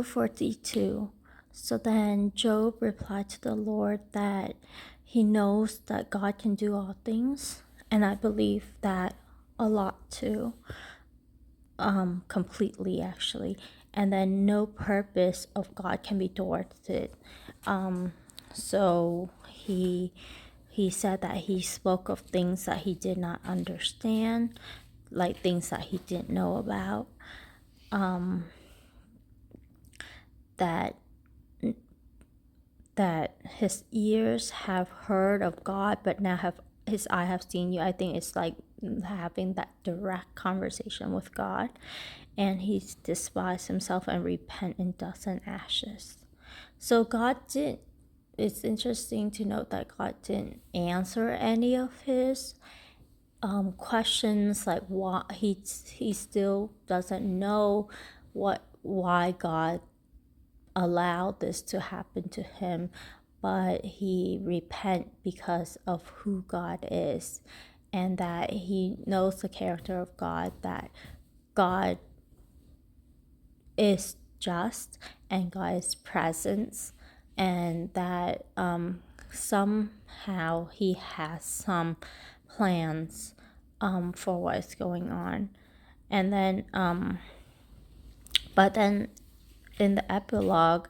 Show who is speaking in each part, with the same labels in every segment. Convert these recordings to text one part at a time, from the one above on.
Speaker 1: 42. So then Job replied to the Lord that he knows that God can do all things, and I believe that a lot too, completely actually. And then no purpose of God can be thwarted. So he said that he spoke of things that he did not understand, like things that he didn't know about, that his ears have heard of God, but now have his eye have seen you. I think it's like having that direct conversation with God, and he's despised himself and repent in dust and ashes. So God didn't. It's interesting to note that God didn't answer any of his questions, like why he still doesn't know why God allowed this to happen to him, but he repent because of who God is, and that he knows the character of God, that God is just and God is present, and that somehow he has some plans for what's going on. And then but then in the epilogue,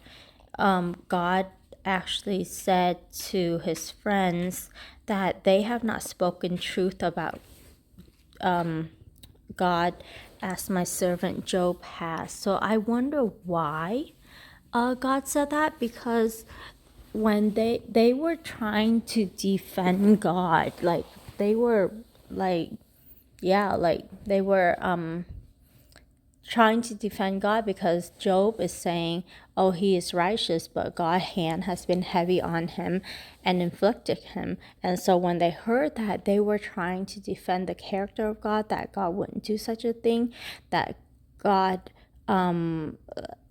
Speaker 1: God actually said to his friends that they have not spoken truth about God as my servant Job has. So I wonder why God said that, because when they were trying to defend God, like they were like, yeah, like they were trying to defend God, because Job is saying, oh, he is righteous, but God's hand has been heavy on him and inflicted him. And so when they heard that, they were trying to defend the character of God, that God wouldn't do such a thing, that God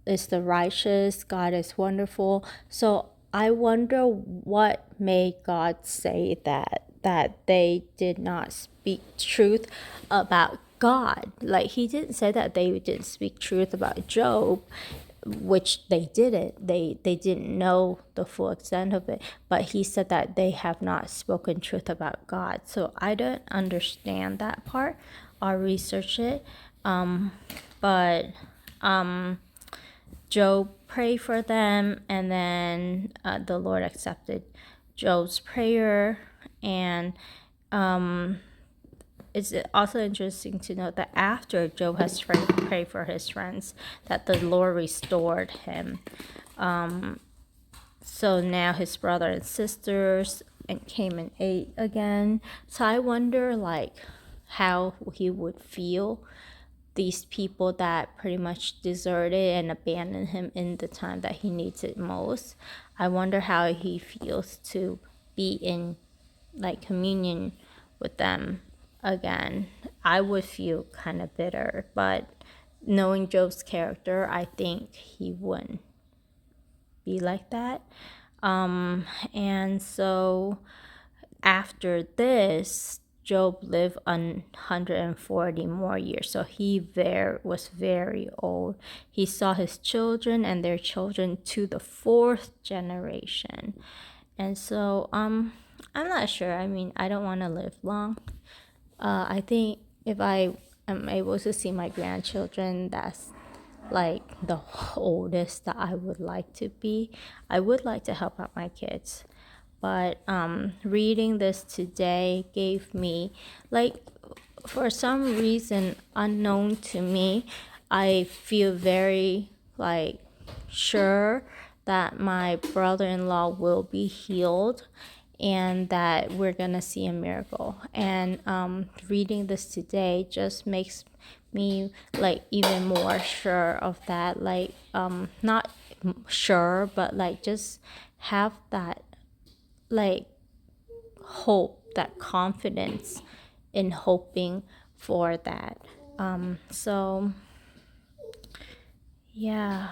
Speaker 1: is the righteous, God is wonderful. So I wonder what made God say that they did not speak truth about God. Like, he didn't say that they didn't speak truth about Job, which they didn't. They didn't know the full extent of it. But he said that they have not spoken truth about God. So I don't understand that part. I'll research it. But Job prayed for them, and then the Lord accepted Job's prayer. And it's also interesting to note that after Job has prayed for his friends, that the Lord restored him. So now his brother and sisters came and ate again. So I wonder, like, how he would feel, these people that pretty much deserted and abandoned him in the time that he needs it most. I wonder how he feels to be in like communion with them again. I would feel kind of bitter, but knowing Job's character, I think he wouldn't be like that. And so after this, Job lived 140 more years. So he was very old. He saw his children and their children to the fourth generation. And so I'm not sure. I mean, I don't want to live long. I think if I am able to see my grandchildren, that's like the oldest that I would like to be. I would like to help out my kids. But reading this today gave me, like, for some reason unknown to me, I feel very like sure that my brother-in-law will be healed and that we're gonna see a miracle. And reading this today just makes me like even more sure of that, like not sure, but like just have that like hope, that confidence in hoping for that. So yeah.